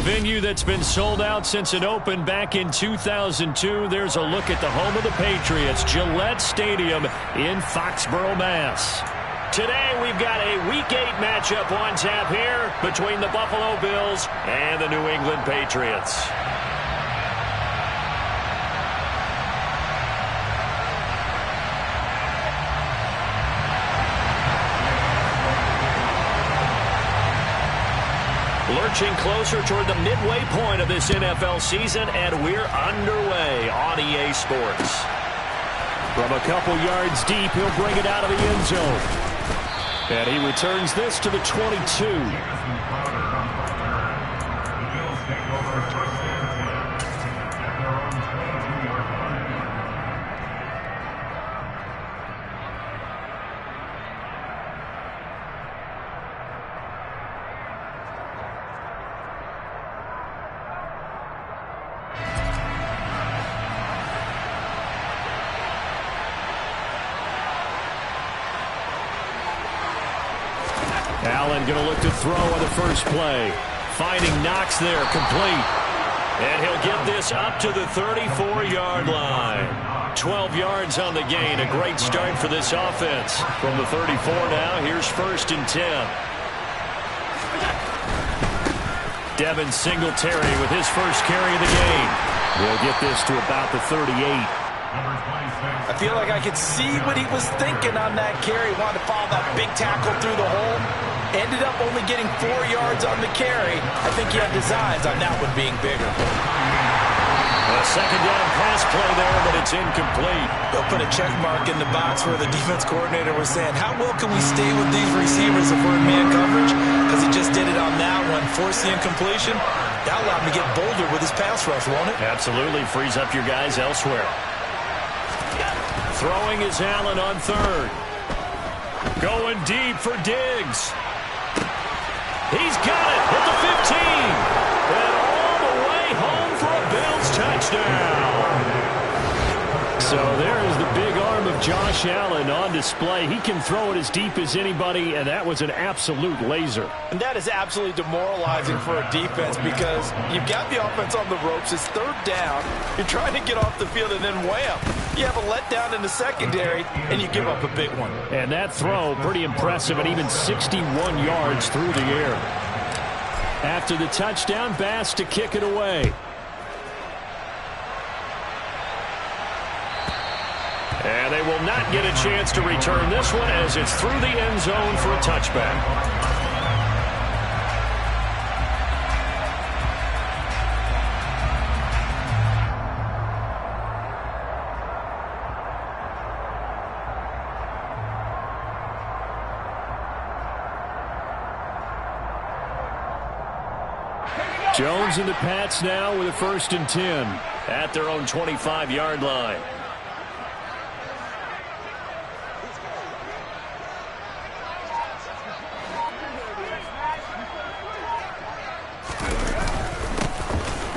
venue that's been sold out since it opened back in 2002. There's a look at the home of the Patriots, Gillette Stadium in Foxborough, Mass. Today we've got a Week 8 matchup on tap here between the Buffalo Bills and the New England Patriots. Lurching closer toward the midway point of this NFL season, and we're underway on EA Sports. From a couple yards deep, he'll bring it out of the end zone. And he returns this to the 22. Allen going to look to throw on the first play. Finding Knox there, complete. And he'll get this up to the 34-yard line. 12 yards on the gain. A great start for this offense. From the 34 now, here's 1st and 10. Devin Singletary with his first carry of the game. He'll get this to about the 38. I feel like I could see what he was thinking on that carry. Wanted to follow that big tackle through the hole. Ended up only getting 4 yards on the carry. I think he had designs on that one being bigger. A second down pass play there, but it's incomplete. They'll put a check mark in the box where the defense coordinator was saying, how well can we stay with these receivers if we're in man coverage? Because he just did it on that one. Forced the incompletion. That allowed him to get bolder with his pass rush, won't it? Absolutely. Frees up your guys elsewhere. Throwing is Allen on 3rd. Going deep for Diggs. He's got it at the 15. And all the way home for a Bills touchdown. So there is the big arm of Josh Allen on display. He can throw it as deep as anybody, and that was an absolute laser. And that is absolutely demoralizing for a defense because you've got the offense on the ropes. It's 3rd down. You're trying to get off the field, and then wham. You have a letdown in the secondary, and you give up a big one. And that throw, pretty impressive, and even 61 yards through the air. After the touchdown, Bass to kick it away. And they will not get a chance to return this one as it's through the end zone for a touchback. Jones and the Pats now with a 1st and 10 at their own 25-yard line.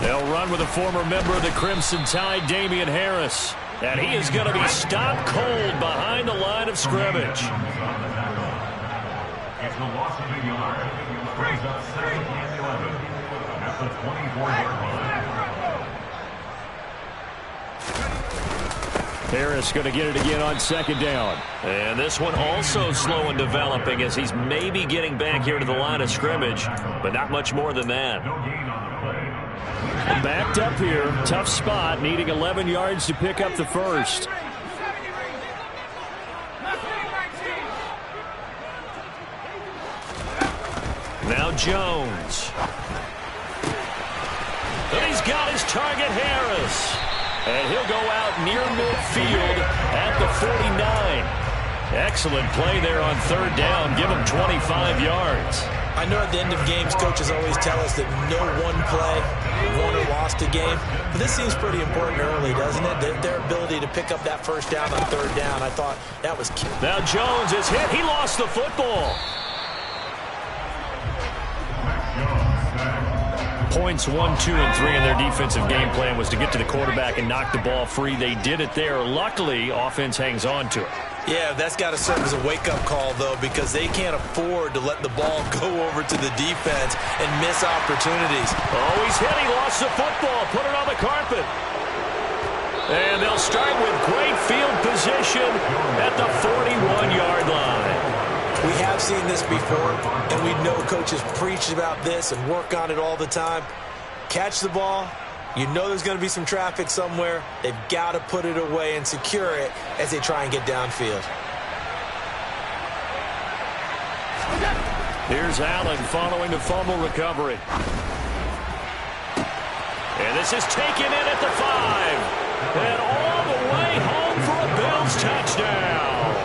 They'll run with a former member of the Crimson Tide, Damian Harris. And he is going to be stopped cold behind the line of scrimmage. It's the loss of a yard. Brings up 2nd and 11 at the 24-yard line. Harris going to get it again on 2nd down. And this one also slow and developing as he's maybe getting back here to the line of scrimmage, but not much more than that. No gain on the play. Backed up here, tough spot, needing 11 yards to pick up the first. Now Jones. And he's got his target, Harris. And he'll go out near midfield at the 49. Excellent play there on 3rd down. Give him 25 yards. I know at the end of games, coaches always tell us that no one play won or lost a game. But this seems pretty important early, doesn't it? Their ability to pick up that 1st down on 3rd down, I thought that was key. Now Jones is hit. He lost the football. Points 1, 2, and 3 in their defensive game plan was to get to the quarterback and knock the ball free. They did it there. Luckily, offense hangs on to it. Yeah, that's got to serve as a wake-up call, though, because they can't afford to let the ball go over to the defense and miss opportunities. Oh, he's hit. He lost the football. Put it on the carpet. And they'll start with great field position at the 41-yard line. We have seen this before, and we know coaches preach about this and work on it all the time. Catch the ball. You know there's going to be some traffic somewhere. They've got to put it away and secure it as they try and get downfield. Here's Allen following the fumble recovery. And this is taken in at the 5. And all the way home for a Bills touchdown.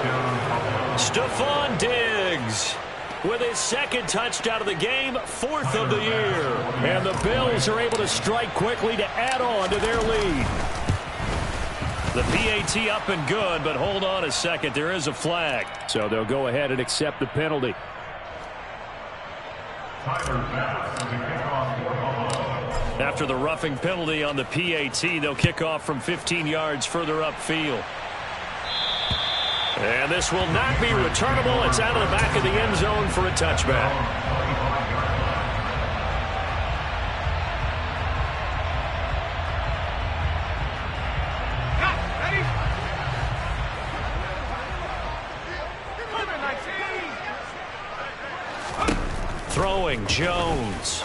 Stephon Diggs with his second touchdown of the game, 4th of the year. And the Bills are able to strike quickly to add on to their lead. The PAT up and good, but hold on a second. There is a flag. So they'll go ahead and accept the penalty. After the roughing penalty on the PAT, they'll kick off from 15 yards further upfield. And this will not be returnable. It's out of the back of the end zone for a touchback. Throwing Jones.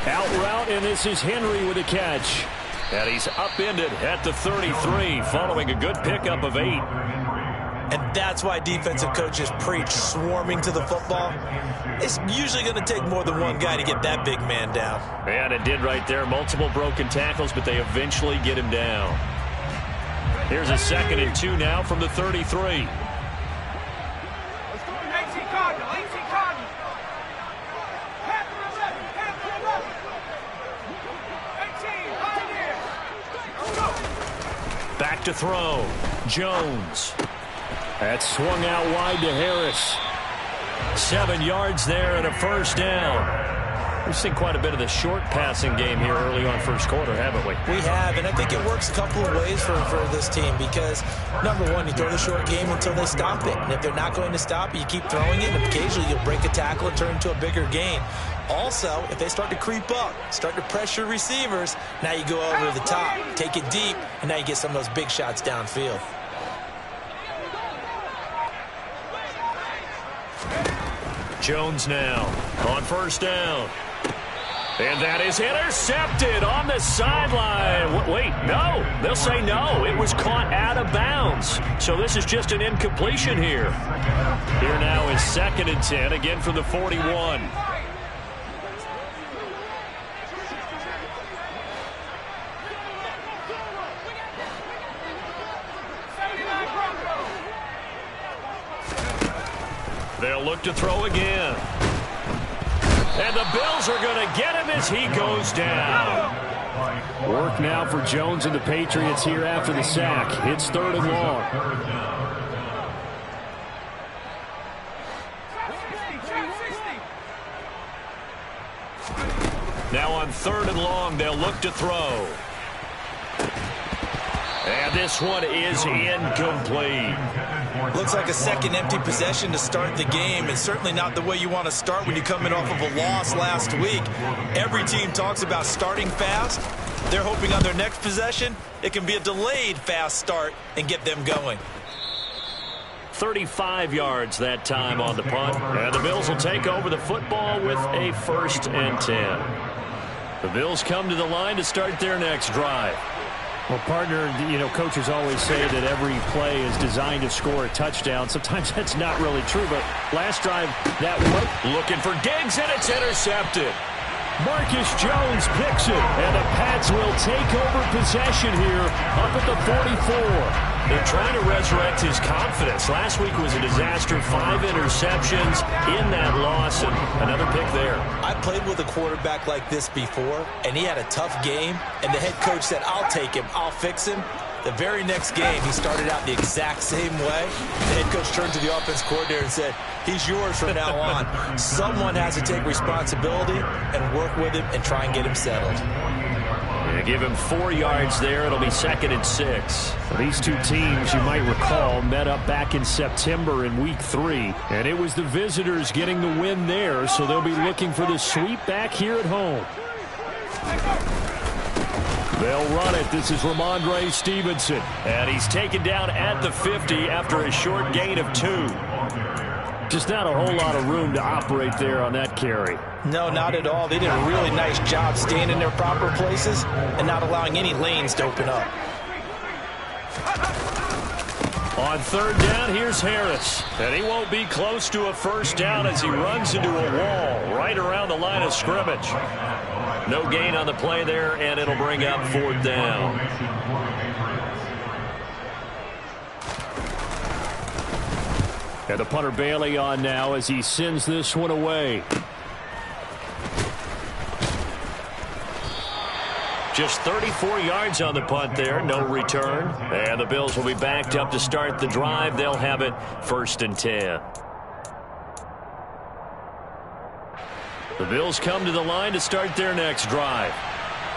Out route, and this is Henry with a catch. And he's upended at the 33 following a good pickup of 8. And that's why defensive coaches preach swarming to the football. It's usually going to take more than one guy to get that big man down. And it did right there. Multiple broken tackles, but they eventually get him down. Here's a 2nd and 2 now from the 33. Back to throw. Jones. That swung out wide to Harris. 7 yards there and a first down. We've seen quite a bit of the short passing game here early on first quarter, haven't we? We have, and I think it works a couple of ways for this team because, number one, you throw the short game until they stop it. And if they're not going to stop it, you keep throwing it, and occasionally you'll break a tackle and turn it into a bigger gain. Also, if they start to creep up, start to pressure receivers, now you go over the top, take it deep, and now you get some of those big shots downfield. Jones now on first down. And that is intercepted on the sideline. Wait, no. They'll say no. It was caught out of bounds. So this is just an incompletion here. Here now is 2nd and 10, again from the 41. They'll look to throw again. And the Bills are going to get him as he goes down. Work now for Jones and the Patriots here after the sack. It's 3rd and long. Now on 3rd and long, they'll look to throw. And this one is incomplete. Looks like a second empty possession to start the game, and certainly not the way you want to start when you come in off of a loss last week. Every team talks about starting fast. They're hoping on their next possession, it can be a delayed fast start and get them going. 35 yards that time on the punt. And the Bills will take over the football with a 1st and 10. The Bills come to the line to start their next drive. Well, partner, coaches always say that every play is designed to score a touchdown. Sometimes that's not really true, but last drive, that worked. Looking for Diggs, and it's intercepted. Marcus Jones picks it, and the Pats will take over possession here up at the 44. They're trying to resurrect his confidence. Last week was a disaster. 5 interceptions in that loss, and another pick there. I played with a quarterback like this before, and he had a tough game, and the head coach said, I'll take him, I'll fix him. The very next game, he started out the exact same way. The head coach turned to the offense coordinator and said, he's yours from now on. Someone has to take responsibility and work with him and try and get him settled. They give him 4 yards there. It'll be 2nd and 6. Well, these two teams, you might recall, met up back in September in Week 3. And it was the visitors getting the win there, so they'll be looking for the sweep back here at home. They'll run it. This is Ramondre Stevenson. And he's taken down at the 50 after a short gain of 2. Just not a whole lot of room to operate there on that carry. No, not at all. They did a really nice job staying in their proper places and not allowing any lanes to open up. On 3rd down, here's Harris. And he won't be close to a first down as he runs into a wall right around the line of scrimmage. No gain on the play there, and it'll bring up 4th down. And the punter Bailey on now as he sends this one away. Just 34 yards on the punt there, no return. And the Bills will be backed up to start the drive. They'll have it 1st and 10. The Bills come to the line to start their next drive.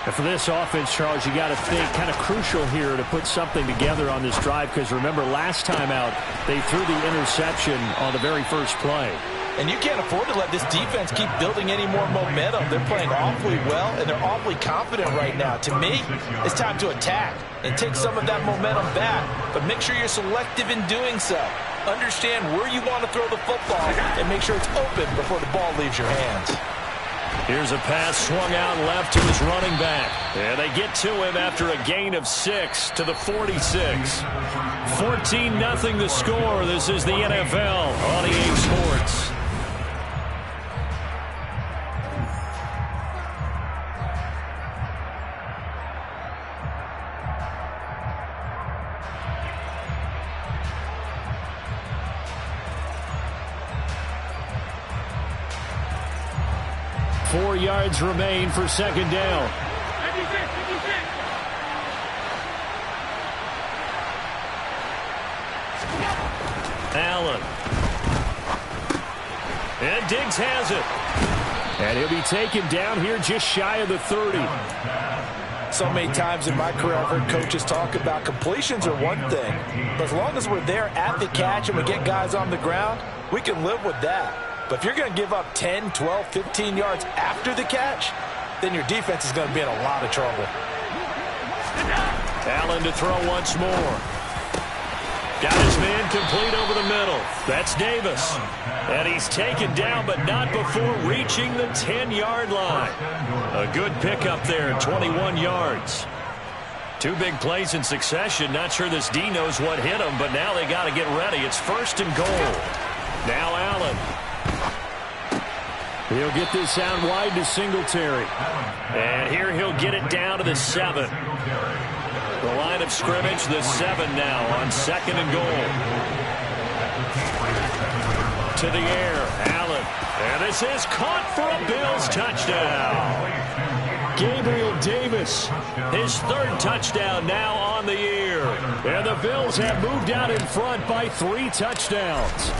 And for this offense, Charles, you got to think kind of crucial here to put something together on this drive, because remember last time out they threw the interception on the very first play. And you can't afford to let this defense keep building any more momentum. They're playing awfully well, and they're awfully confident right now. To me, it's time to attack and take some of that momentum back, but make sure you're selective in doing so. Understand where you want to throw the football and make sure it's open before the ball leaves your hands. Here's a pass swung out left to his running back. And they get to him after a gain of 6 to the 46. 14-0 the score. This is the NFL on EA Sports. Four yards remain for 2nd down. Allen. And Diggs has it. And he'll be taken down here just shy of the 30. So many times in my career I've heard coaches talk about completions are one thing, but as long as we're there at the catch and we get guys on the ground, we can live with that. But if you're going to give up 10, 12, 15 yards after the catch, then your defense is going to be in a lot of trouble. Allen to throw once more. Got his man complete over the middle. That's Davis. And he's taken down, but not before reaching the 10-yard line. A good pickup there, 21 yards. 2 big plays in succession. Not sure this D knows what hit him, but now they got to get ready. It's 1st and goal. Now Allen. He'll get this out wide to Singletary. And here he'll get it down to the 7. The line of scrimmage, the 7 now on 2nd and goal. To the air, Allen. And this is caught for a Bills touchdown. Gabriel Davis, his 3rd touchdown now on the year. And the Bills have moved out in front by 3 touchdowns.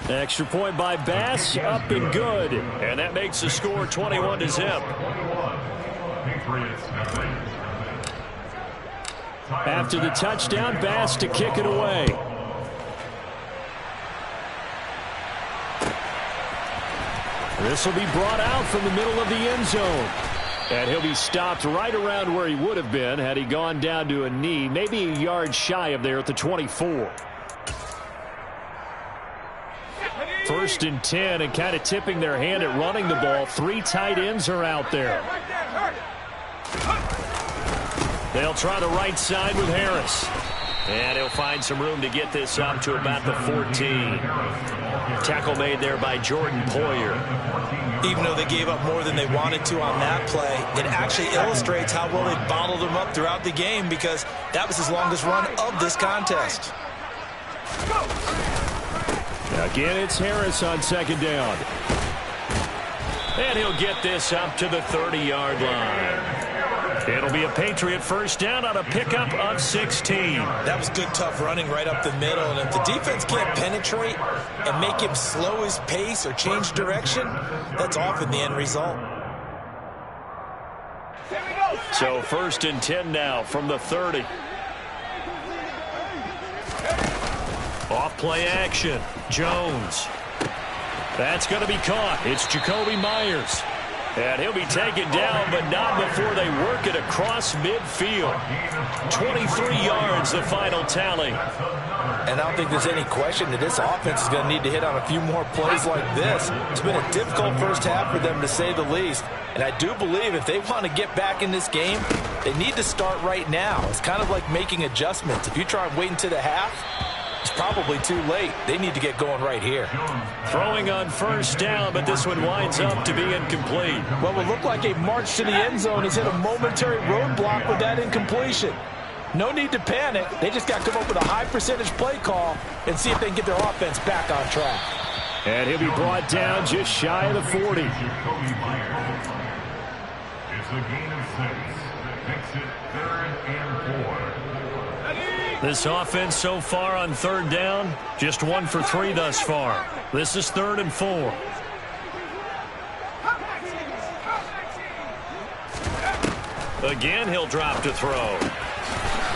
Extra point by Bass, up and good. And that makes the score 21-0. After the touchdown, Bass to kick it away. This will be brought out from the middle of the end zone. And he'll be stopped right around where he would have been had he gone down to a knee, maybe a yard shy of there at the 24. 1st and 10, and kind of tipping their hand at running the ball. 3 tight ends are out there. They'll try the right side with Harris. And he'll find some room to get this up to about the 14. Tackle made there by Jordan Poyer. Even though they gave up more than they wanted to on that play, it actually illustrates how well they bottled them up throughout the game, because that was his longest run of this contest. Again, it's Harris on 2nd down. And he'll get this up to the 30-yard line. It'll be a Patriot 1st down on a pickup of 16. That was good, tough running right up the middle. And if the defense can't penetrate and make him slow his pace or change direction, that's often the end result. So 1st and 10 now from the 30. Off play action. Jones. That's going to be caught. It's Jacoby Myers. And he'll be taken down, but not before they work it across midfield. 23 yards, the final tally. And I don't think there's any question that this offense is going to need to hit on a few more plays like this. It's been a difficult first half for them, to say the least. And I do believe if they want to get back in this game, they need to start right now. It's kind of like making adjustments. If you try and wait until the half, it's probably too late. They need to get going right here. Throwing on 1st down, but this one winds up to be incomplete. What will look like a march to the end zone has hit a momentary roadblock with that incompletion. No need to panic. They just got to come up with a high percentage play call and see if they can get their offense back on track. And he'll be brought down just shy of the 40. It's a gain of 6. Makes it 3rd and 4. This offense so far on 3rd down, just 1 for 3 thus far. This is 3rd and 4. Again, he'll drop to throw.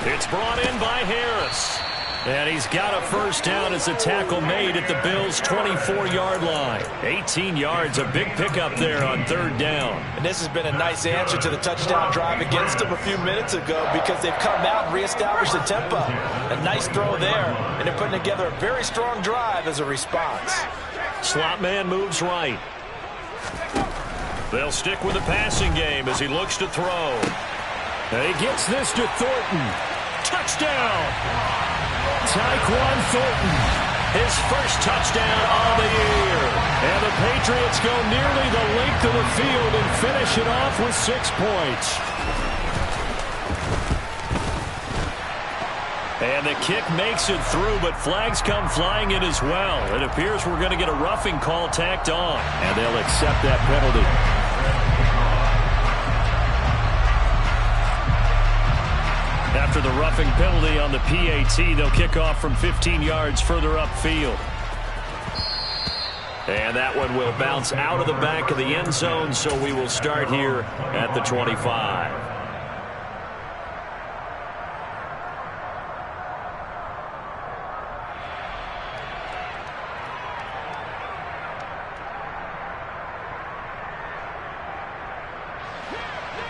It's brought in by Harris. And he's got a 1st down as a tackle made at the Bills' 24-yard line. 18 yards, a big pickup there on 3rd down. And this has been a nice answer to the touchdown drive against them a few minutes ago, because they've come out and reestablished the tempo. A nice throw there, and they're putting together a very strong drive as a response. Slot man moves right. They'll stick with the passing game as he looks to throw. And he gets this to Thornton. Touchdown! Tyquan Thornton, his 1st touchdown on the year. And the Patriots go nearly the length of the field and finish it off with 6 points. And the kick makes it through, but flags come flying in as well. It appears we're going to get a roughing call tacked on. And they'll accept that penalty. After the roughing penalty on the PAT, they'll kick off from 15 yards further upfield. And that one will bounce out of the back of the end zone, so we will start here at the 25.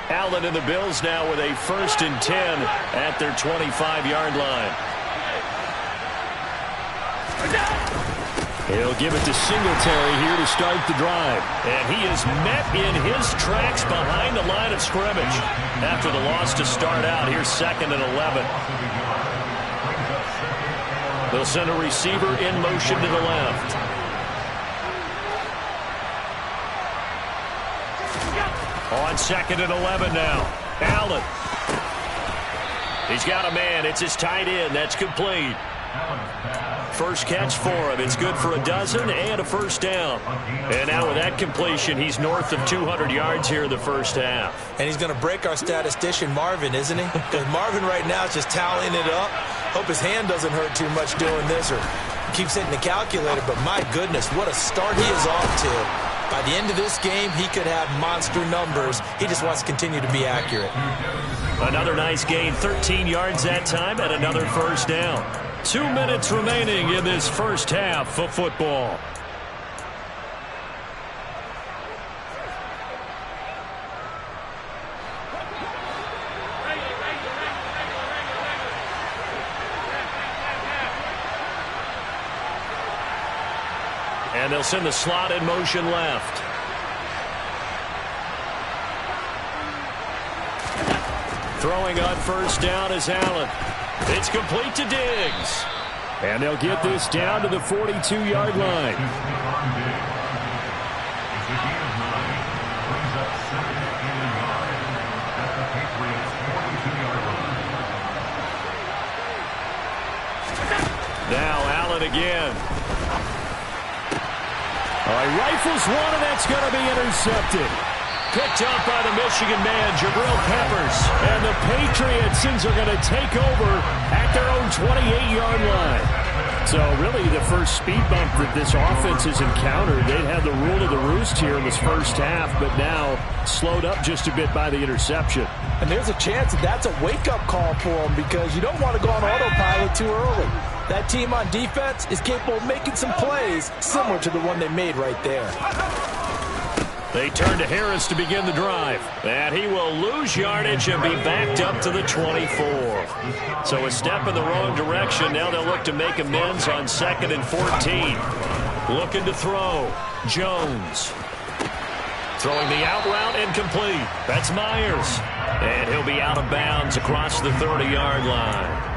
Allen and the Bills now with a 1st and 10 at their 25-yard line. He'll give it to Singletary here to start the drive. And he is met in his tracks behind the line of scrimmage. After the loss to start out, here's 2nd and 11. They'll send a receiver in motion to the left. On 2nd and 11 now. Allen. He's got a man. It's his tight end. That's complete. First catch for him. It's good for a dozen and a 1st down. And now with that completion, he's north of 200 yards here in the 1st half. And he's going to break our statistician Marvin, isn't he? Because Marvin right now is just tallying it up. Hope his hand doesn't hurt too much doing this or keeps hitting the calculator. But my goodness, what a start he is off to. By the end of this game, he could have monster numbers. He just wants to continue to be accurate. Another nice gain, 13 yards that time, and another 1st down. 2 minutes remaining in this 1st half of football. And they'll send the slot in motion left. Throwing on 1st down is Allen. It's complete to Diggs. And they'll get this down to the 42-yard line. Now Allen again. All right, rifles one, and that's going to be intercepted. Picked up by the Michigan man, Jabril Peppers. And the Patriots are going to take over at their own 28-yard line. So really the first speed bump that this offense has encountered, they'd had the rule of the roost here in this first half, but now slowed up just a bit by the interception. And there's a chance that that's a wake-up call for them because you don't want to go on autopilot too early. That team on defense is capable of making some plays similar to the one they made right there. They turn to Harris to begin the drive. And he will lose yardage and be backed up to the 24. So a step in the wrong direction. Now they'll look to make amends on 2nd and 14. Looking to throw. Jones. Throwing the out route incomplete. That's Myers. And he'll be out of bounds across the 30-yard line.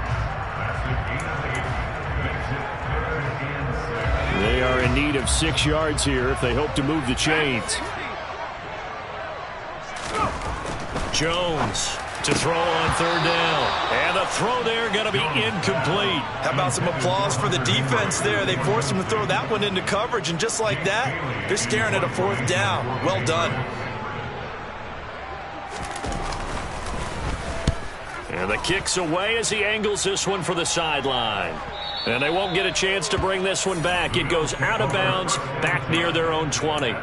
They are in need of 6 yards here if they hope to move the chains. Jones to throw on 3rd down. And the throw there going to be incomplete. How about some applause for the defense there? They forced him to throw that one into coverage, and just like that, they're staring at a 4th down. Well done. And the kick's away as he angles this one for the sideline. And they won't get a chance to bring this one back. It goes out of bounds, back near their own 20.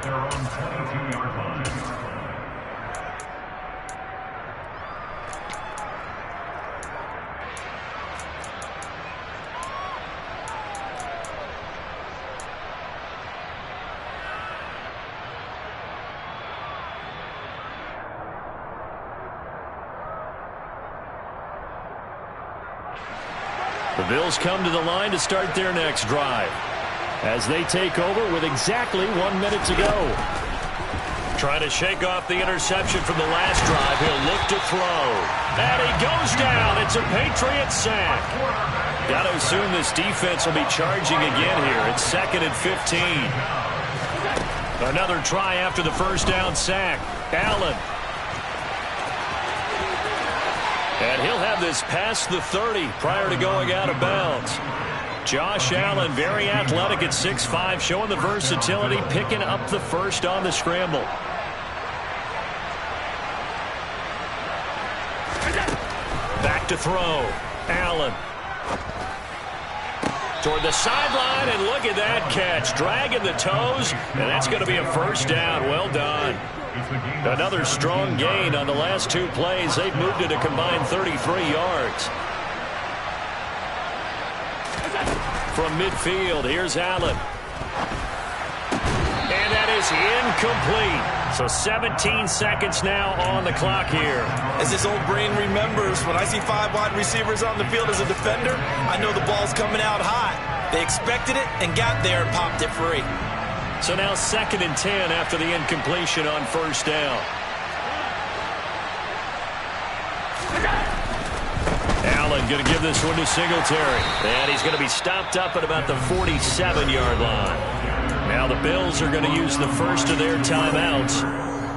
The Bills come to the line to start their next drive as they take over with exactly 1 minute to go. Trying to shake off the interception from the last drive. He'll look to throw. And he goes down. It's a Patriot sack. Got to assume this defense will be charging again here. It's 2nd and 15. Another try after the first down sack. Allen. And he'll have this past the 30 prior to going out of bounds. Josh Allen, very athletic at 6'5", showing the versatility, picking up the first on the scramble. Back to throw. Allen. Toward the sideline, and look at that catch. Dragging the toes, and that's going to be a first down. Well done. Another strong gain on the last 2 plays. They've moved it a combined 33 yards. From midfield, here's Allen. And that is incomplete. So 17 seconds now on the clock here. As this old brain remembers, when I see 5 wide receivers on the field as a defender, I know the ball's coming out hot. They expected it and got there and popped it free. So now 2nd and 10 after the incompletion on first down. Allen going to give this one to Singletary. And he's going to be stopped up at about the 47-yard line. Now the Bills are going to use the first of their timeouts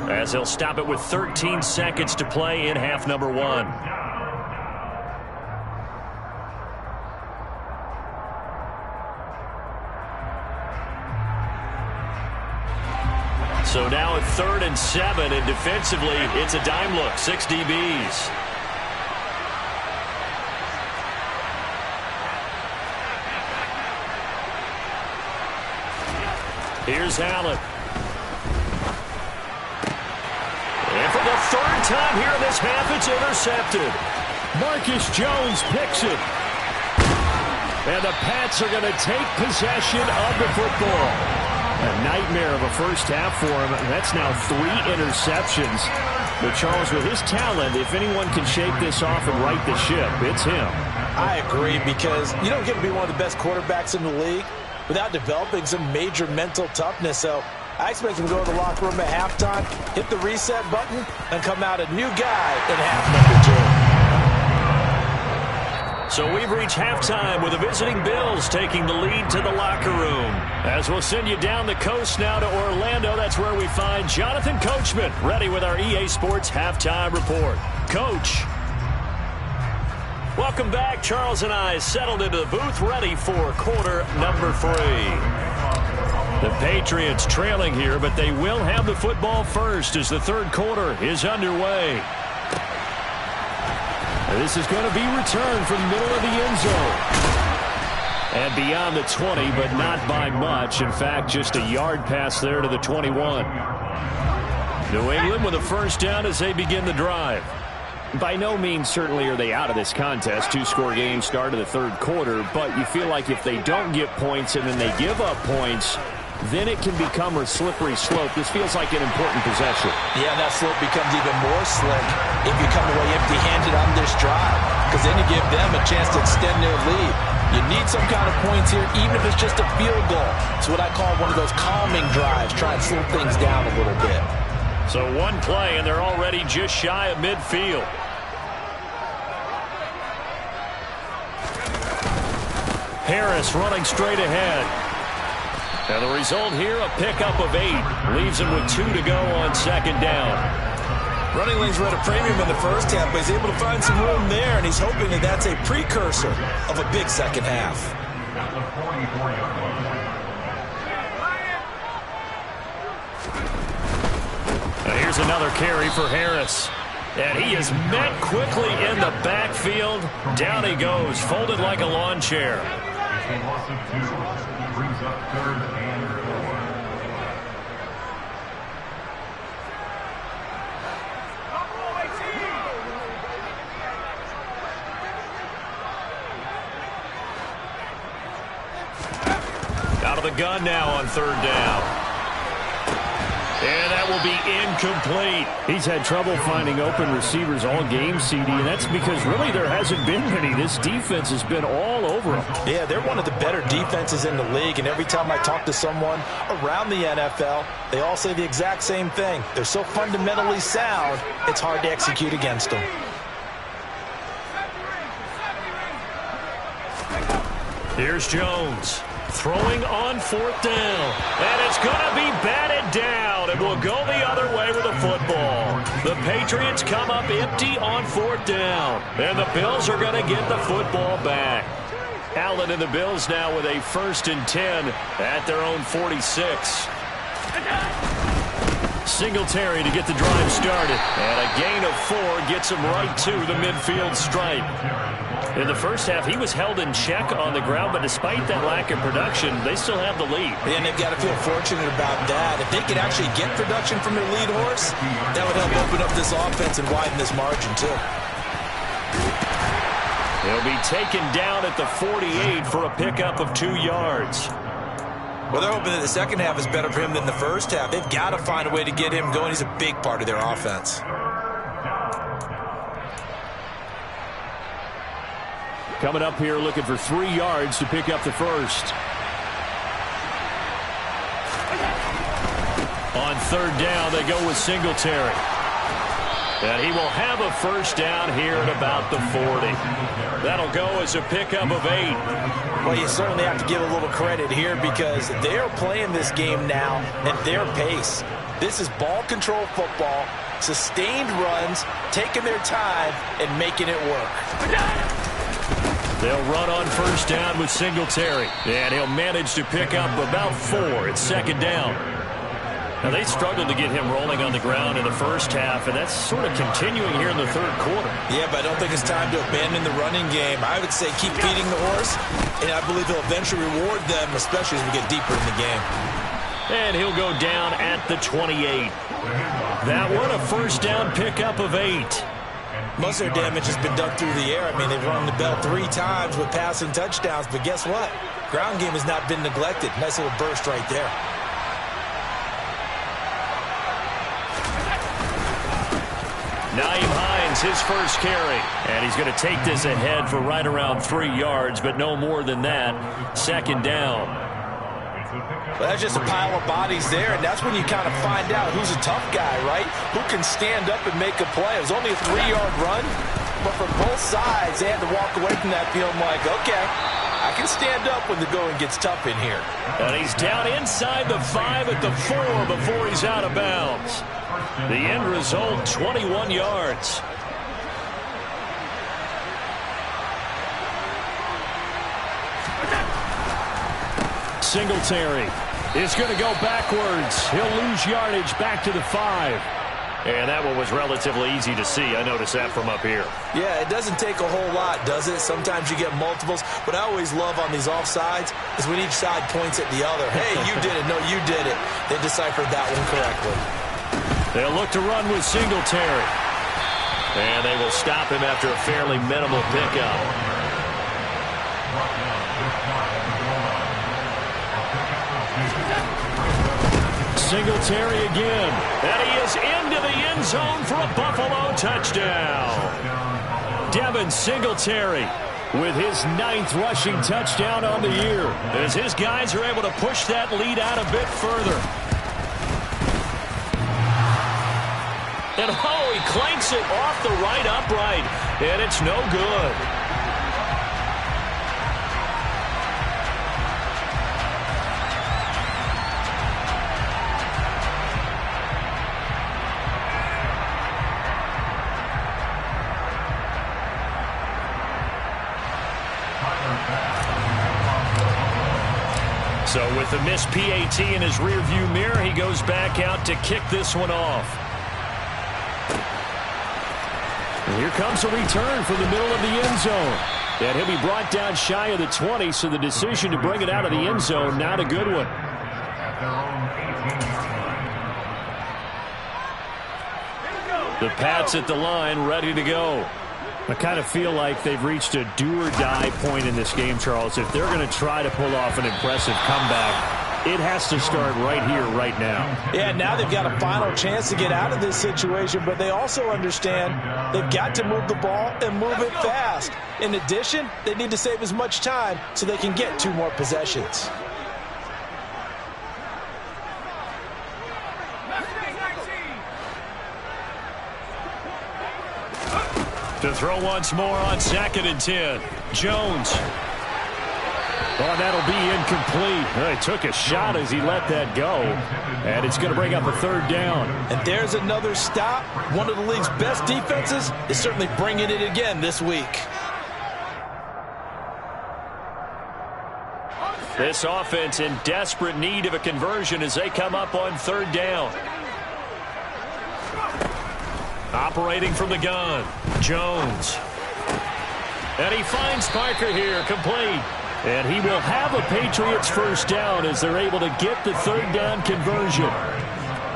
as they'll stop it with 13 seconds to play in half number 1. So now at 3rd and 7, and defensively, it's a dime look, 6 DBs. Here's Allen. And for the 3rd time here in this half, it's intercepted. Marcus Jones picks it. And the Pats are going to take possession of the football. A nightmare of a first half for him. That's now 3 interceptions. But Charles, with his talent, if anyone can shake this off and right the ship, it's him. I agree, because you don't get to be one of the best quarterbacks in the league without developing some major mental toughness. So I expect him to go to the locker room at halftime, hit the reset button, and come out a new guy in half number 2. So we've reached halftime with the visiting Bills taking the lead to the locker room. As we'll send you down the coast now to Orlando, that's where we find Jonathan Coachman, ready with our EA Sports Halftime Report. Coach. Welcome back. Charles and I settled into the booth, ready for quarter number 3. The Patriots trailing here, but they will have the football first as the 3rd quarter is underway. This is going to be returned from the middle of the end zone. And beyond the 20, but not by much. In fact, just a yard pass there to the 21. New England with a first down as they begin the drive. By no means certainly are they out of this contest. Two-score game start of the third quarter, but you feel like if they don't get points and then they give up points, then it can become a slippery slope. This feels like an important possession. Yeah, that slope becomes even more slick if you come away empty-handed on this drive, because then you give them a chance to extend their lead. You need some kind of points here, even if it's just a field goal. It's what I call one of those calming drives, try and slow things down a little bit. So one play, and they're already just shy of midfield. Harris running straight ahead. And the result here, a pickup of 8. Leaves him with 2 to go on second down. Running lanes were at a premium in the first half, but he's able to find some room there, and he's hoping that that's a precursor of a big second half. Here's another carry for Harris. And he is met quickly in the backfield. Down he goes, folded like a lawn chair. It's a loss of 2. Brings up 3rd and 4. Out of the gun now on third down. And that will be incomplete. He's had trouble finding open receivers all game, CD, and that's because really there hasn't been many. This defense has been all over them. Yeah, they're one of the better defenses in the league, and every time I talk to someone around the NFL, they all say the exact same thing. They're so fundamentally sound, it's hard to execute against them. Here's Jones. Throwing on fourth down. And it's going to be batted down. And will go the other way with the football. The Patriots come up empty on fourth down. And the Bills are going to get the football back. Allen and the Bills now with a 1st and 10 at their own 46. Singletary to get the drive started. And a gain of 4 gets him right to the midfield stripe. In the first half, he was held in check on the ground, but despite that lack of production, they still have the lead. And they've got to feel fortunate about that. If they could actually get production from their lead horse, that would help open up this offense and widen this margin, too. He'll be taken down at the 48 for a pickup of 2 yards. Well, they're hoping that the second half is better for him than the first half. They've got to find a way to get him going. He's a big part of their offense. Coming up here looking for 3 yards to pick up the first. On third down, they go with Singletary. And he will have a first down here at about the 40. That'll go as a pickup of 8. Well, you certainly have to give a little credit here because they're playing this game now at their pace. This is ball control football, sustained runs, taking their time, and making it work. They'll run on first down with Singletary. And he'll manage to pick up about 4. It's second down. Now, they struggled to get him rolling on the ground in the first half, and that's sort of continuing here in the third quarter. Yeah, but I don't think it's time to abandon the running game. I would say keep feeding the horse, and I believe he'll eventually reward them, especially as we get deeper in the game. And he'll go down at the 28. That one, a first down pickup of 8. Most of their damage has been done through the air. I mean, they've rung the bell 3 times with passing touchdowns, but guess what? Ground game has not been neglected. Nice little burst right there. Nyheim Hines, his first carry. And he's going to take this ahead for right around 3 yards, but no more than that. Second down. Well, that's just a pile of bodies there, and that's when you kind of find out who's a tough guy, right? Who can stand up and make a play. It was only a 3-yard run, but for both sides, they had to walk away from that feeling like, okay, I can stand up when the going gets tough in here. And he's down inside the 5 at the 4 before he's out of bounds. The end result, 21 yards. Singletary is going to go backwards. He'll lose yardage back to the 5. And that one was relatively easy to see. I noticed that from up here. Yeah, it doesn't take a whole lot, does it? Sometimes you get multiples. What I always love on these offsides is when each side points at the other. Hey, you did it. No, you did it. They deciphered that one correctly. They'll look to run with Singletary. And they will stop him after a fairly minimal pickup. Singletary again. And he is into the end zone for a Buffalo touchdown. Devin Singletary with his 9th rushing touchdown on the year, as his guys are able to push that lead out a bit further. And oh, he clanks it off the right upright, and it's no good. So with the missed PAT in his rearview mirror, he goes back out to kick this one off. And here comes a return from the middle of the end zone. And he'll be brought down shy of the 20, so the decision to bring it out of the end zone, not a good one. The Pats at the line, ready to go. I kind of feel like they've reached a do-or-die point in this game, Charles. If they're going to try to pull off an impressive comeback, it has to start right here, right now. Yeah, now they've got a final chance to get out of this situation, but they also understand they've got to move the ball and move it fast. In addition, they need to save as much time so they can get 2 more possessions. To throw once more on 2nd and 10. Jones. Oh, that'll be incomplete. He took a shot as he let that go. And it's going to bring up a 3rd down. And there's another stop. One of the league's best defenses is certainly bringing it again this week. This offense in desperate need of a conversion as they come up on 3rd down. Operating from the gun, Jones. And he finds Parker here, complete. And he will have a Patriots 1st down as they're able to get the 3rd down conversion.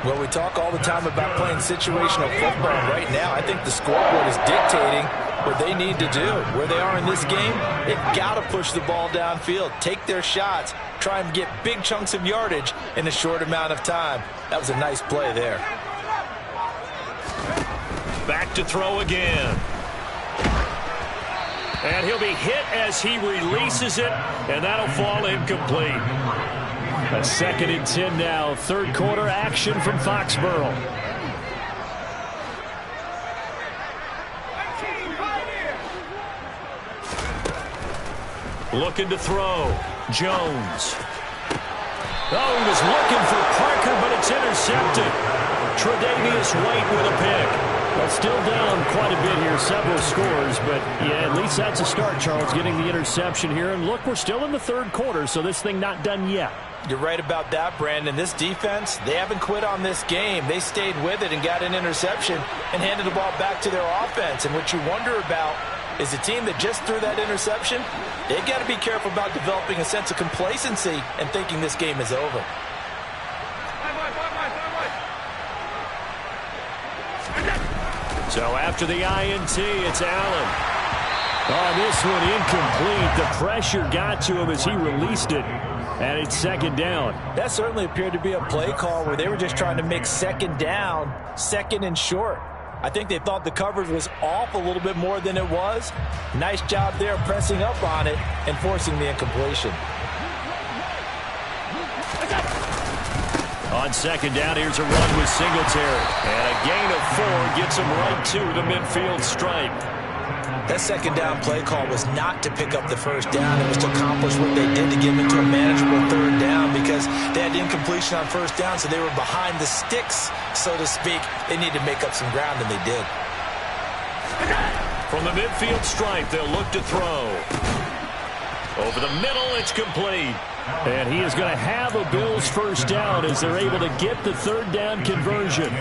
Well, we talk all the time about playing situational football. Right now, I think the scoreboard is dictating what they need to do. Where they are in this game, they've got to push the ball downfield, take their shots, try and get big chunks of yardage in a short amount of time. That was a nice play there. Back to throw again. And he'll be hit as he releases it, and that'll fall incomplete. A 2nd and 10 now. 3rd quarter action from Foxborough. Looking to throw. Jones. Oh, he was looking for Parker, but it's intercepted. Tre'Davious White with a pick. Well, still down quite a bit here, several scores, but yeah, at least that's a start, Charles, getting the interception here. And look, we're still in the 3rd quarter, so this thing not done yet. You're right about that, Brandon. This defense, they haven't quit on this game. They stayed with it and got an interception and handed the ball back to their offense. And what you wonder about is a team that just threw that interception, they've got to be careful about developing a sense of complacency and thinking this game is over. So after the INT, it's Allen. On this one, incomplete. The pressure got to him as he released it, and it's 2nd down. That certainly appeared to be a play call where they were just trying to make 2nd down, 2nd and short. I think they thought the coverage was off a little bit more than it was. Nice job there pressing up on it and forcing the incompletion. On 2nd down, here's a run with Singletary. And a gain of 4 gets him right to the midfield stripe. That 2nd down play call was not to pick up the 1st down. It was to accomplish what they did to get into a manageable 3rd down because they had incompletion on 1st down, so they were behind the sticks, so to speak. They needed to make up some ground, and they did. From the midfield stripe, they'll look to throw. Over the middle, it's complete. And he is going to have a Bills 1st down as they're able to get the 3rd down conversion.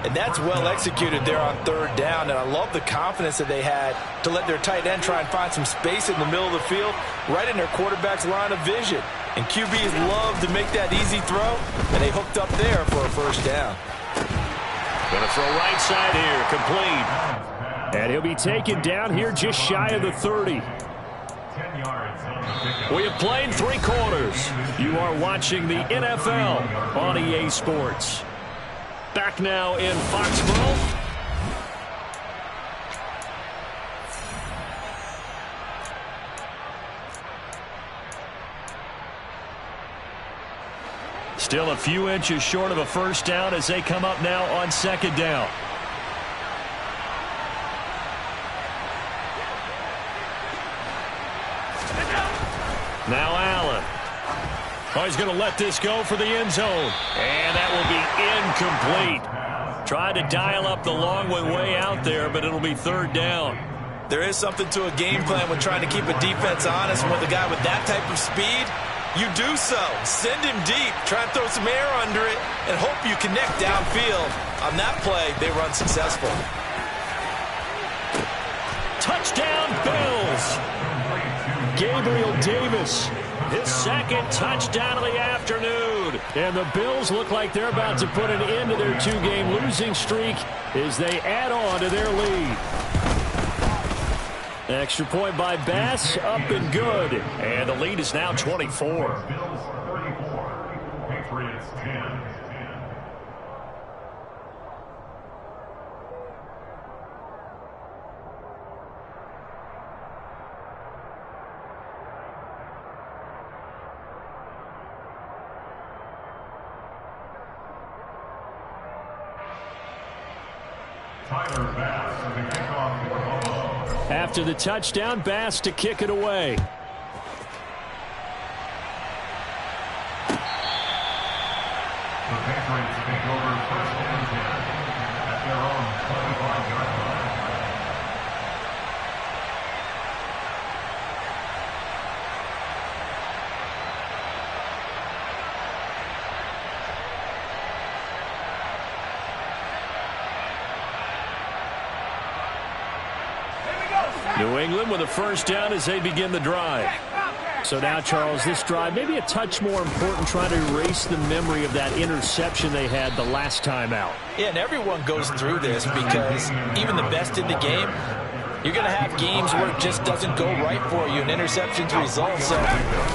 And that's well executed there on third down. And I love the confidence that they had to let their tight end try and find some space in the middle of the field, right in their quarterback's line of vision. And QBs love to make that easy throw, and they hooked up there for a first down. Going to throw right side here, complete. And he'll be taken down here just shy of the 30. 10 yards on the pickup. We have played 3 quarters. You are watching the NFL on EA Sports. Back now in Foxborough. Still a few inches short of a first down as they come up now on second down. Now Allen. Oh, he's going to let this go for the end zone. And that will be incomplete. Tried to dial up the long way out there, but it'll be third down. There is something to a game plan when trying to keep a defense honest. And with a guy with that type of speed, you do so. Send him deep. Try and throw some air under it and hope you connect downfield. On that play, they run successful. Touchdown, Bills. Gabriel Davis, his second touchdown of the afternoon. And the Bills look like they're about to put an end to their 2-game losing streak as they add on to their lead. Extra point by Bass, up and good. And the lead is now 24. Bills 34, Patriots 10. Tyler Bass, the kickoff for Buffalo. After the touchdown, Bass to kick it away. The Patriots take over first and 10 at their own 25-yard line. New England with a first down as they begin the drive. So now, Charles, this drive maybe a touch more important, trying to erase the memory of that interception they had the last time out. Yeah, and everyone goes through this because even the best in the game, you're going to have games where it just doesn't go right for you and interceptions result. So,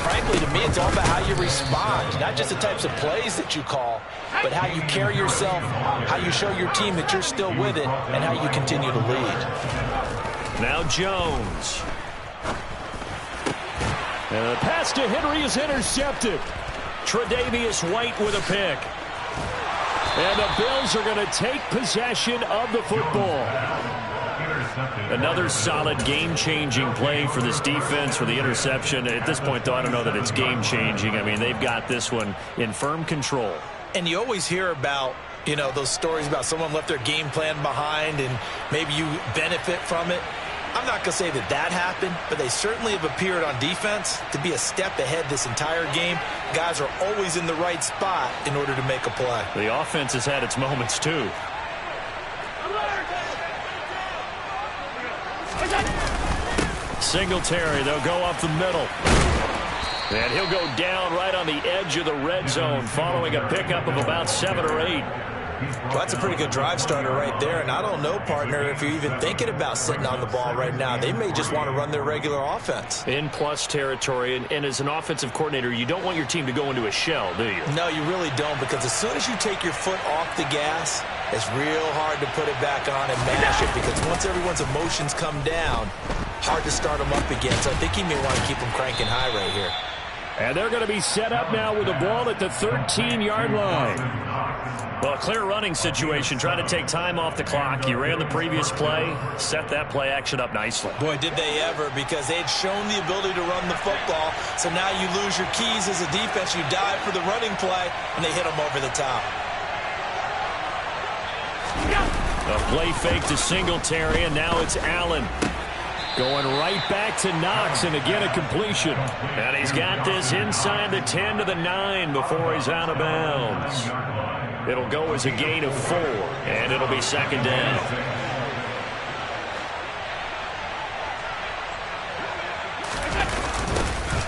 frankly, to me, it's all about how you respond, not just the types of plays that you call, but how you carry yourself, how you show your team that you're still with it, and how you continue to lead. Now Jones. And the pass to Henry is intercepted. Tre'Davious White with a pick. And the Bills are going to take possession of the football. Another solid game-changing play for this defense for the interception. At this point, though, I don't know that it's game-changing. I mean, they've got this one in firm control. And you always hear about, you know, those stories about someone left their game plan behind and maybe you benefit from it. I'm not going to say that that happened, but they certainly have appeared on defense to be a step ahead this entire game. Guys are always in the right spot in order to make a play. The offense has had its moments, too. Singletary, they'll go up the middle. And he'll go down right on the edge of the red zone following a pickup of about 7 or 8. Well, that's a pretty good drive starter right there. And I don't know, partner, if you're even thinking about sitting on the ball right now. They may just want to run their regular offense. In plus territory. And as an offensive coordinator, you don't want your team to go into a shell, do you? No, you really don't, because as soon as you take your foot off the gas, it's real hard to put it back on and mash it, because once everyone's emotions come down, hard to start them up again. So I think he may want to keep them cranking high right here. And they're going to be set up now with the ball at the 13-yard line. Well, a clear running situation, trying to take time off the clock. You ran the previous play, set that play action up nicely. Boy, did they ever, because they had shown the ability to run the football. So now you lose your keys as a defense. You dive for the running play, and they hit them over the top. A play fake to Singletary, and now it's Allen. Going right back to Knox, and again a completion. And he's got this inside the 10 to the 9 before he's out of bounds. It'll go as a gain of 4, and it'll be second down.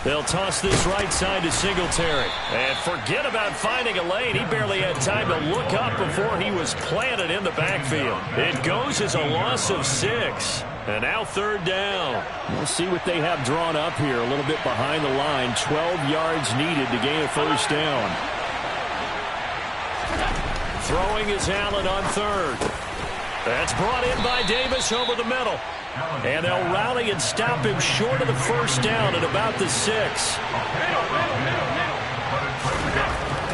They'll toss this right side to Singletary. And forget about finding a lane. He barely had time to look up before he was planted in the backfield. It goes as a loss of 6. And now third down. We'll see what they have drawn up here. A little bit behind the line. 12 yards needed to gain a first down. Throwing is Allen on third. That's brought in by Davis over the middle. And they'll rally and stop him short of the first down at about the 6.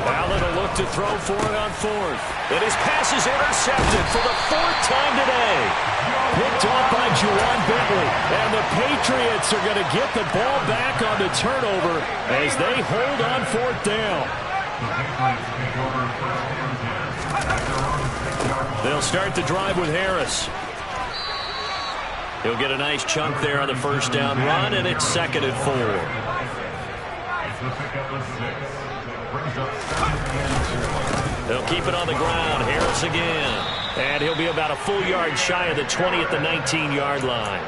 Allen will look to throw for it on fourth. And his pass is intercepted for the 4th time today. Picked off by Juwan Bentley. And the Patriots are going to get the ball back on the turnover as they hold on 4th down. They'll start the drive with Harris. He'll get a nice chunk there on the first down run, and it's second and 4. They'll keep it on the ground. Harris again. And he'll be about a full yard shy of the 20 at the 19-yard line.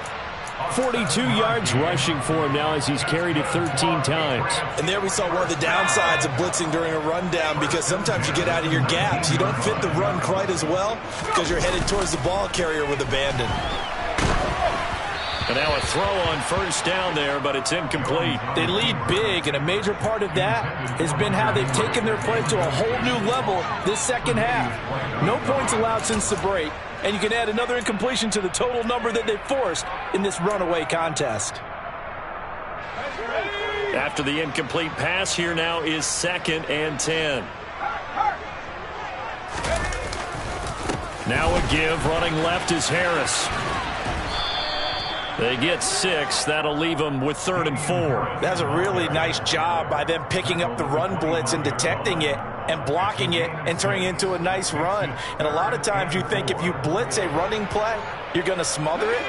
42 yards rushing for him now as he's carried it 13 times. And there we saw one of the downsides of blitzing during a rundown, because sometimes you get out of your gaps. You don't fit the run quite as well because you're headed towards the ball carrier with abandon. And now a throw on first down there, but it's incomplete. They lead big, and a major part of that has been how they've taken their play to a whole new level this second half. No points allowed since the break, and you can add another incompletion to the total number that they've forced in this runaway contest. After the incomplete pass, here now is 2nd and 10. Now a give, running left is Harris. They get 6. That'll leave them with 3rd and 4. That's a really nice job by them picking up the run blitz and detecting it and blocking it and turning it into a nice run. And a lot of times you think if you blitz a running play, you're going to smother it.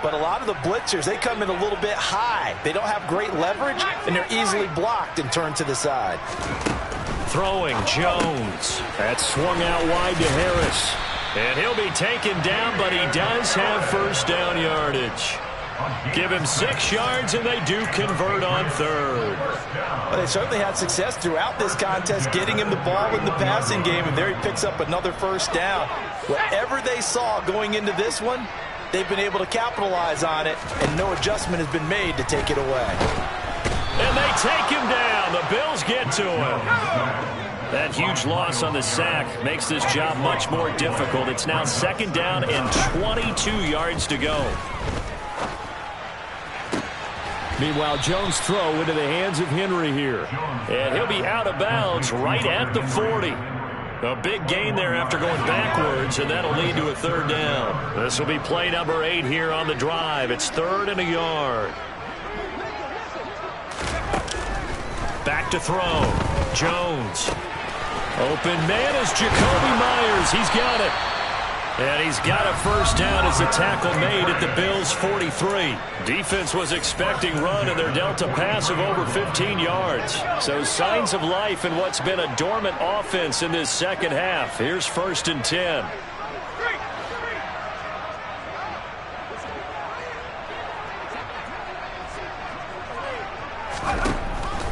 But a lot of the blitzers, they come in a little bit high. They don't have great leverage, and they're easily blocked and turned to the side. Throwing, Jones. That's swung out wide to Harris. And he'll be taken down, but he does have first down yardage. Give him 6 yards, and they do convert on third. Well, they certainly had success throughout this contest getting him the ball in the passing game, and there he picks up another first down. Whatever they saw going into this one, they've been able to capitalize on it, and no adjustment has been made to take it away. And they take him down. The Bills get to him. That huge loss on the sack makes this job much more difficult. It's now 2nd down and 22 yards to go. Meanwhile, Jones' throw into the hands of Henry here. And he'll be out of bounds right at the 40. A big gain there after going backwards, and that'll lead to a 3rd down. This will be play number 8 here on the drive. It's 3rd and a yard. Back to throw. Jones. Open man is Jacoby Myers. He's got it. And he's got a first down as the tackle made at the Bills' 43. Defense was expecting run, and they're dealt a pass of over 15 yards. So signs of life in what's been a dormant offense in this second half. Here's 1st and 10.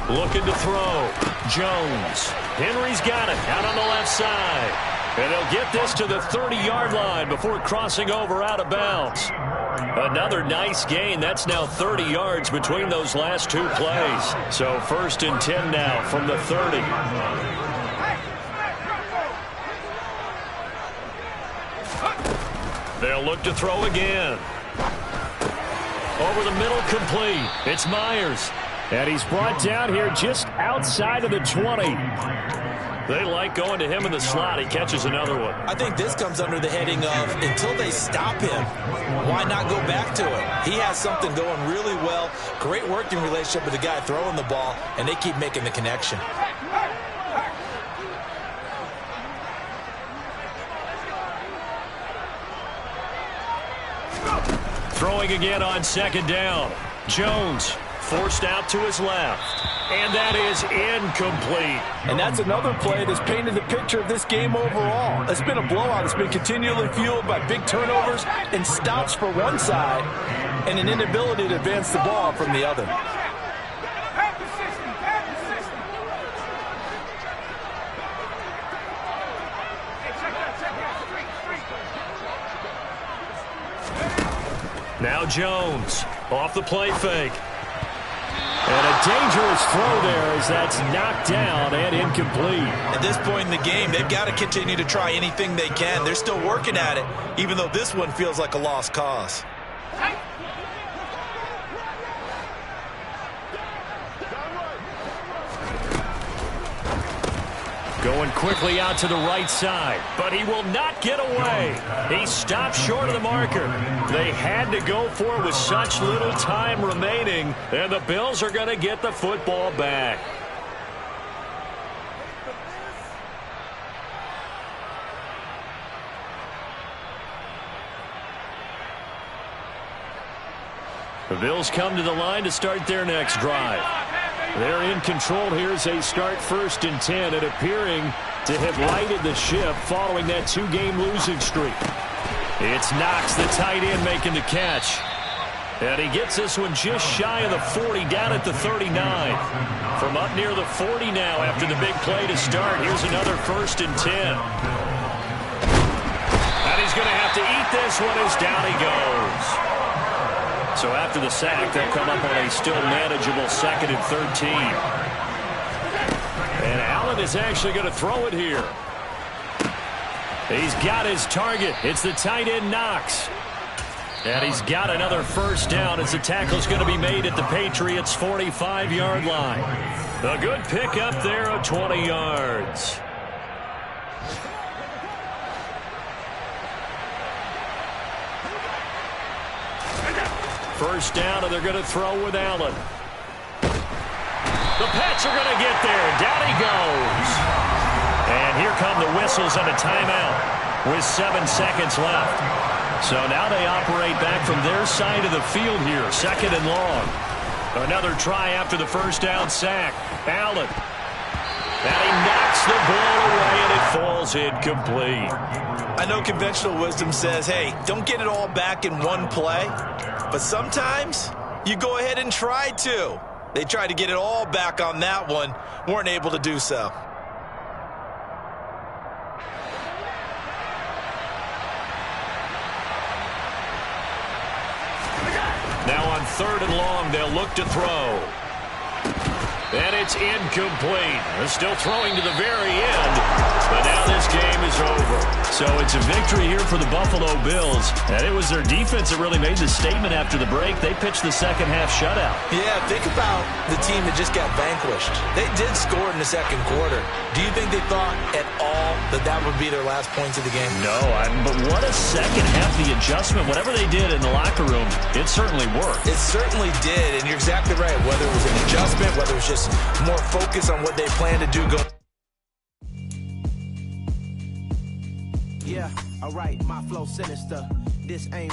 Looking to throw. Jones. Henry's got it out on the left side. And they'll get this to the 30-yard line before crossing over out of bounds. Another nice gain. That's now 30 yards between those last 2 plays. So 1st and 10 now from the 30. They'll look to throw again. Over the middle, complete. It's Myers. And he's brought down here just outside of the 20. They like going to him in the slot. He catches another one. I think this comes under the heading of until they stop him, why not go back to it? He has something going really well. Great working relationship with the guy throwing the ball, and they keep making the connection. Throwing again on 2nd down. Jones Forced out to his left. And that is incomplete. And that's another play that's painted the picture of this game overall. It's been a blowout. It's been continually fueled by big turnovers and stops for one side and an inability to advance the ball from the other. Now Jones off the play fake. And a dangerous throw there as that's knocked down and incomplete. At this point in the game, they've got to continue to try anything they can. They're still working at it, even though this one feels like a lost cause. Going quickly out to the right side, but he will not get away. He stopped short of the marker. They had to go for it with such little time remaining, and the Bills are going to get the football back. The Bills come to the line to start their next drive. They're in control here as they start 1st and 10 and appearing to have righted the ship following that 2-game losing streak. It's Knox, the tight end, making the catch. And he gets this one just shy of the 40, down at the 39. From up near the 40 now after the big play to start. Here's another 1st and 10. And he's going to have to eat this one as down he goes. So after the sack, they'll come up on a still manageable 2nd and 13. And Allen is actually going to throw it here. He's got his target. It's the tight end Knox. And he's got another 1st down as the tackle's going to be made at the Patriots' 45-yard line. A good pickup there of 20 yards. First down, and they're going to throw with Allen. The Pats are going to get there. Down he goes. And here come the whistles and a timeout with 7 seconds left. So now they operate back from their side of the field here, 2nd and long. Another try after the 1st down sack. Allen. And he knocks the ball away, and it falls incomplete. I know conventional wisdom says, hey, don't get it all back in one play. But sometimes you go ahead and try to. They tried to get it all back on that one. Weren't able to do so. Now on 3rd and long, they'll look to throw. And it's incomplete. They're still throwing to the very end. But now this game is over. So it's a victory here for the Buffalo Bills. And it was their defense that really made the statement after the break. They pitched the second-half shutout. Yeah, think about the team that just got vanquished. They did score in the 2nd quarter. Do you think they thought at all that that would be their last points of the game? No, but what a second half. The adjustment, whatever they did in the locker room, it certainly worked. It certainly did, and you're exactly right. Whether it was an adjustment, whether it was just more focus on what they plan to do going. Yeah, alright, my flow sinister. This ain't